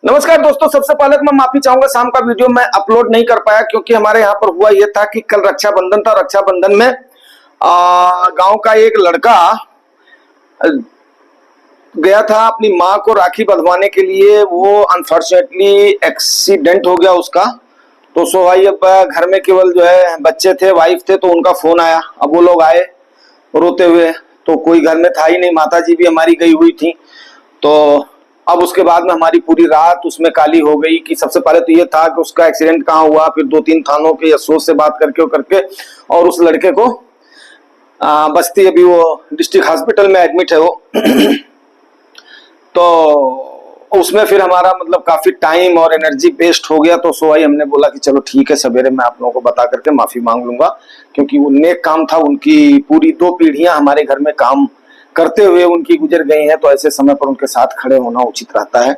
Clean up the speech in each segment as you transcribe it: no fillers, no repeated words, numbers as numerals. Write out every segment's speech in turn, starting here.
नमस्कार दोस्तों, सबसे पहले तो मैं माफी चाहूंगा, शाम का वीडियो मैं अपलोड नहीं कर पाया क्योंकि हमारे यहाँ पर हुआ यह था कि कल रक्षाबंधन था। रक्षाबंधन में गांव का एक लड़का गया था अपनी माँ को राखी बंधवाने के लिए। वो अनफॉर्चुनेटली एक्सीडेंट हो गया उसका। तो सो भाई अब घर में केवल जो है बच्चे थे, वाइफ थे, तो उनका फोन आया। अब वो लोग आए रोते हुए, तो कोई घर में था ही नहीं, माता जी भी हमारी गई हुई थी। तो अब उसके बाद में हमारी पूरी रात उसमें काली हो गई कि सबसे पहले तो ये था कि उसका एक्सीडेंट कहाँ हुआ, फिर 2-3 थानों के अफसोस से बात करके और उस लड़के को बस्ती, अभी वो डिस्ट्रिक्ट हॉस्पिटल में एडमिट है वो। तो उसमें फिर हमारा मतलब काफी टाइम और एनर्जी वेस्ट हो गया। तो सो भाई हमने बोला कि चलो ठीक है, सवेरे मैं आप लोगों को बता करके माफी मांग लूंगा, क्योंकि वो नेक काम था। उनकी पूरी 2 पीढ़ियां हमारे घर में काम करते हुए उनकी गुजर गई हैं, तो ऐसे समय पर उनके साथ खड़े होना उचित रहता है।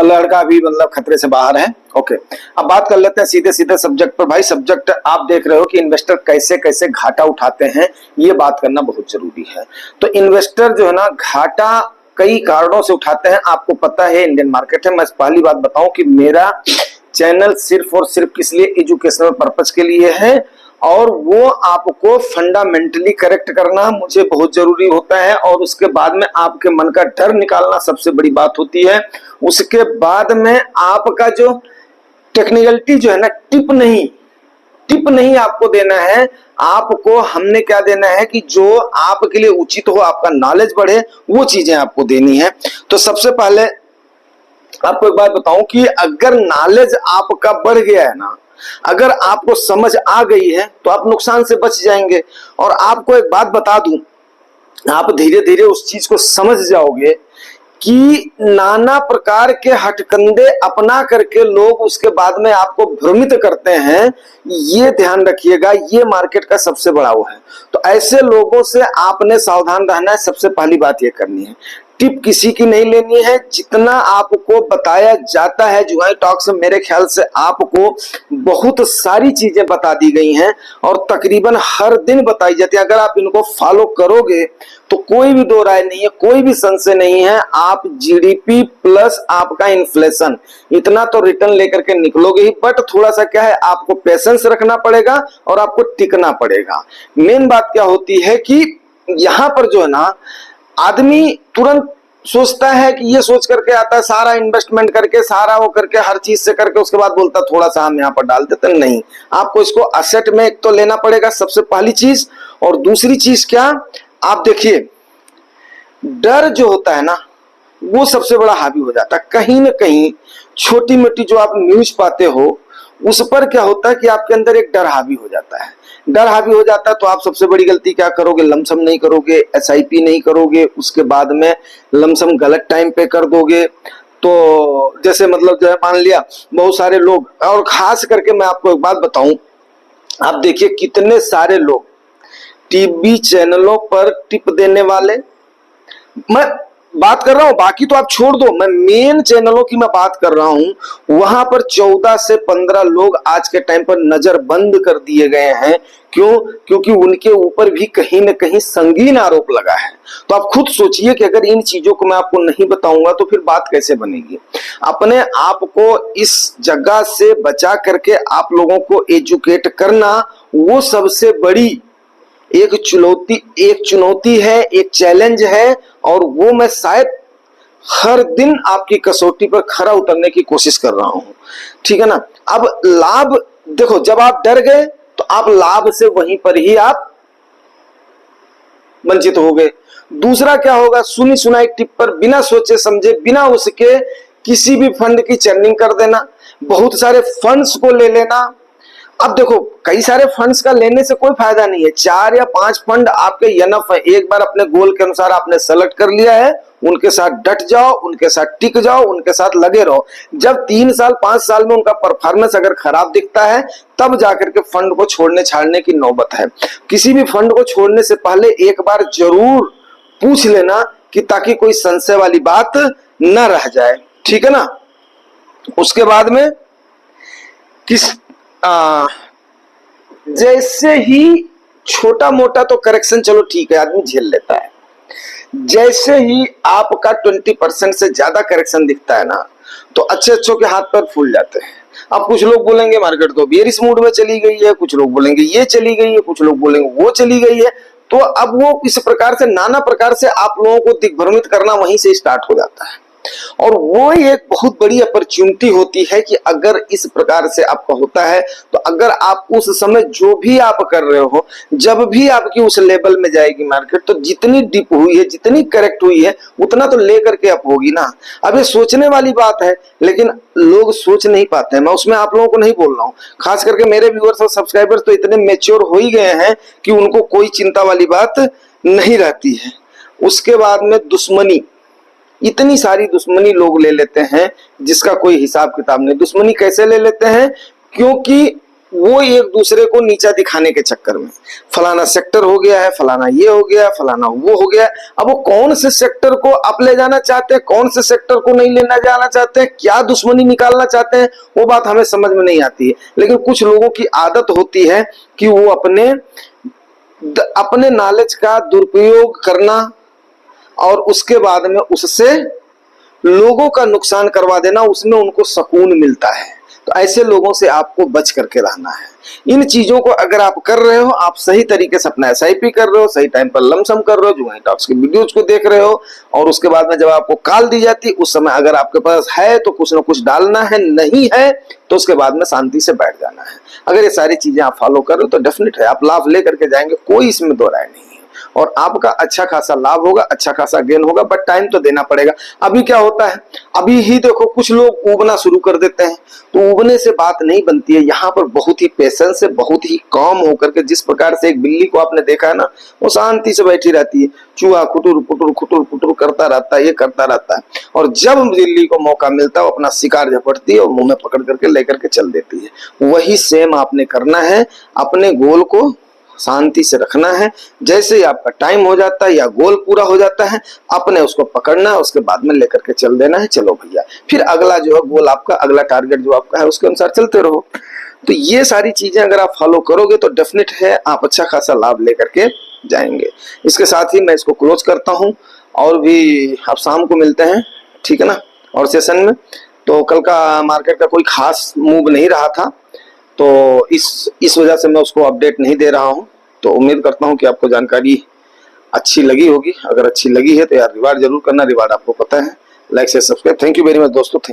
लड़का भी मतलब खतरे से बाहर है। ओके, अब बात कर लेते हैं सीधे सीधे सब्जेक्ट पर। भाई सब्जेक्ट आप देख रहे हो कि इन्वेस्टर कैसे कैसे घाटा उठाते हैं, ये बात करना बहुत जरूरी है। तो इन्वेस्टर जो है ना, घाटा कई कारणों से उठाते हैं। आपको पता है इंडियन मार्केट है। मैं पहली बात बताऊं कि मेरा चैनल सिर्फ और सिर्फ किस लिए, एजुकेशनल पर्पज के लिए है, और वो आपको फंडामेंटली करेक्ट करना मुझे बहुत जरूरी होता है। और उसके बाद में आपके मन का डर निकालना सबसे बड़ी बात होती है। उसके बाद में आपका जो टेक्निकलिटी जो है ना, टिप नहीं आपको देना है। आपको हमने क्या देना है कि जो आपके लिए उचित हो, आपका नॉलेज बढ़े, वो चीजें आपको देनी है। तो सबसे पहले आपको एक बात बताऊं कि अगर नॉलेज आपका बढ़ गया है ना, अगर आपको समझ आ गई है, तो आप नुकसान से बच जाएंगे। और आपको एक बात बता दूं, आप धीरे धीरे उस चीज को समझ जाओगे कि नाना प्रकार के हटकंडे अपना करके लोग उसके बाद में आपको भ्रमित करते हैं। ये ध्यान रखिएगा, ये मार्केट का सबसे बड़ा वो है। तो ऐसे लोगों से आपने सावधान रहना है। सबसे पहली बात ये करनी है, टिप किसी की नहीं लेनी है। जितना आपको बताया जाता है जुआई टॉक्स में, मेरे ख्याल से आपको बहुत सारी चीजें बता दी गई हैं और तकरीबन हर दिन बताई जाती है। अगर आप इनको फॉलो करोगे तो कोई भी दो राय नहीं है, कोई भी संशय नहीं है, आप जीडीपी प्लस आपका इन्फ्लेशन इतना तो रिटर्न लेकर के निकलोगे ही। बट थोड़ा सा क्या है, आपको पेशेंस रखना पड़ेगा और आपको टिकना पड़ेगा। मेन बात क्या होती है कि यहां पर जो है ना, आदमी तुरंत सोचता है कि ये सोच करके आता है, सारा इन्वेस्टमेंट करके, सारा वो करके, हर चीज से करके, उसके बाद बोलता थोड़ा सा हम यहाँ पर डाल देते। नहीं, आपको इसको असेट में एक तो लेना पड़ेगा, सबसे पहली चीज। और दूसरी चीज क्या, आप देखिए, डर जो होता है ना, वो सबसे बड़ा हावी हो जाता है। कहीं ना कहीं छोटी मोटी जो आप न्यूज पाते हो, उस पर क्या होता है कि आपके अंदर एक डर हावी हो जाता है। डर हावी हो जाता है तो आप सबसे बड़ी गलती क्या करोगे, लमसम नहीं करोगे, एसआईपी नहीं करोगे, उसके बाद में लमसम गलत टाइम पे कर दोगे। तो जैसे मतलब जो है, मान लिया बहुत सारे लोग, और खास करके मैं आपको एक बात बताऊं, आप देखिए कितने सारे लोग टीवी चैनलों पर टिप देने वाले, मैं बात कर रहा हूं, बाकी तो आप छोड़ दो, मैं मेन चैनलों की मैं बात कर रहा हूं। वहां पर 14 से 15 लोग आज के टाइम पर नजर बंद कर दिए गए हैं। क्यों? क्योंकि उनके ऊपर भी कहीं ना कहीं संगीन आरोप लगा है। तो आप खुद सोचिए कि अगर इन चीजों को मैं आपको नहीं बताऊंगा तो फिर बात कैसे बनेगी। अपने आप को इस जगह से बचा करके आप लोगों को एजुकेट करना, वो सबसे बड़ी एक चुनौती है, एक चैलेंज है। और वो मैं शायद हर दिन आपकी कसौटी पर खरा उतरने की कोशिश कर रहा हूं, ठीक है ना। अब लाभ देखो, जब आप डर गए तो आप लाभ से वहीं पर ही आप वंचित हो गए। दूसरा क्या होगा, सुनी सुनाई टिप पर बिना सोचे समझे, बिना उसके किसी भी फंड की चर्निंग कर देना, बहुत सारे फंड्स को ले लेना। अब देखो, कई सारे फंड्स का लेने से कोई फायदा नहीं है। 4 या 5 फंड आपके यनफ है। एक बार अपने गोल के अनुसार आपने सेलेक्ट कर लिया है, उनके साथ डट जाओ, उनके साथ टिक जाओ, उनके साथ लगे रहो। जब 3 साल 5 साल में उनका परफॉर्मेंस अगर खराब दिखता है, तब जाकर के फंड को छोड़ने छाड़ने की नौबत है। किसी भी फंड को छोड़ने से पहले एक बार जरूर पूछ लेना, कि ताकि कोई संशय वाली बात न रह जाए, ठीक है ना। उसके बाद में जैसे ही छोटा मोटा तो करेक्शन चलो ठीक है, आदमी झेल लेता है। जैसे ही आपका 20% से ज्यादा करेक्शन दिखता है ना, तो अच्छे अच्छों के हाथ पैर फूल जाते हैं। अब कुछ लोग बोलेंगे मार्केट तो बेयरिश मूड में चली गई है, कुछ लोग बोलेंगे ये चली गई है, कुछ लोग बोलेंगे वो चली गई है। तो अब वो इस प्रकार से नाना प्रकार से आप लोगों को दिग्भ्रमित करना वहीं से स्टार्ट हो जाता है। और वो एक बहुत बड़ी अपॉर्चुनिटी होती है कि अगर इस प्रकार से आपका होता है तो अगर आप उस समय जो भी आप कर रहे हो, जब भी आपकी उस लेवल में जाएगी मार्केट, तो जितनी डिप हुई है, जितनी करेक्ट हुई है, उतना तो लेकर के अप होगी ना। अब ये सोचने वाली बात है, लेकिन लोग सोच नहीं पाते हैं। मैं उसमें आप लोगों को नहीं बोल रहा हूं, खास करके मेरे व्यूअर्स और सब्सक्राइबर्स तो इतने मेच्योर हो ही गए हैं कि उनको कोई चिंता वाली बात नहीं रहती है। उसके बाद में दुश्मनी, इतनी सारी दुश्मनी लोग ले लेते हैं जिसका कोई हिसाब किताब नहीं। दुश्मनी कैसे ले लेते हैं? क्योंकि वो एक दूसरे को नीचा दिखाने के चक्कर में, फलाना सेक्टर हो गया है, फलाना ये हो गया, फलाना वो हो गया। अब वो कौन से सेक्टर को आप ले जाना चाहते हैं, कौन से सेक्टर को नहीं लेना जाना चाहते हैं, क्या दुश्मनी निकालना चाहते हैं, वो बात हमें समझ में नहीं आती है। लेकिन कुछ लोगों की आदत होती है कि वो अपने नॉलेज का दुरुपयोग करना और उसके बाद में उससे लोगों का नुकसान करवा देना, उसमें उनको सुकून मिलता है। तो ऐसे लोगों से आपको बच करके रहना है। इन चीजों को अगर आप कर रहे हो, आप सही तरीके से अपना SIP कर रहे हो, सही टाइम पर लमसम कर रहे हो, जुगानी टॉक्स की वीडियोज को देख रहे हो, और उसके बाद में जब आपको कॉल दी जाती है उस समय अगर आपके पास है तो कुछ ना कुछ डालना है, नहीं है तो उसके बाद में शांति से बैठ जाना है। अगर ये सारी चीजें आप फॉलो कर रहे हो तो डेफिनेट है आप लाभ लेकर के जाएंगे, कोई इसमें दो राय नहीं है, और आपका अच्छा खासा लाभ होगा, अच्छा खासा गेन होगा। बट टाइम तो देना पड़ेगा। अभी क्या होता है, अभी ही देखो कुछ लोग उबना शुरू कर देते हैं, तो उबने से बात नहीं बनती है। यहाँ पर बहुत ही पेशेंस से, बहुत ही काम होकर के, जिस प्रकार से एक बिल्ली को आपने देखा है ना, वो शांति से बैठी रहती है, चूहा खुटुर खुटुर खुटुर खुटुर करता रहता है, ये करता रहता है, और जब बिल्ली को मौका मिलता है वो अपना शिकार झपटती है और मुंह में पकड़ करके लेकर के चल देती है। वही सेम आपने करना है, अपने गोल को शांति से रखना है। जैसे ही आपका टाइम हो जाता है या गोल पूरा हो जाता है, अपने उसको पकड़ना है, उसके बाद में लेकर के चल देना है, चलो भैया, फिर अगला जो है गोल आपका, अगला टारगेट जो आपका है उसके अनुसार चलते रहो। तो ये सारी चीजें अगर आप फॉलो करोगे तो डेफिनेट है आप अच्छा खासा लाभ लेकर के जाएंगे। इसके साथ ही मैं इसको क्लोज करता हूं, और भी आप शाम को मिलते हैं, ठीक है ना, और सेशन में। तो कल का मार्केट का कोई खास मूव नहीं रहा था, तो इस वजह से मैं उसको अपडेट नहीं दे रहा हूं। तो उम्मीद करता हूं कि आपको जानकारी अच्छी लगी होगी। अगर अच्छी लगी है तो यार रिवार्ड जरूर करना, रिवार्ड आपको पता है, लाइक से subscribe. Thank you very much दोस्तों। थैंक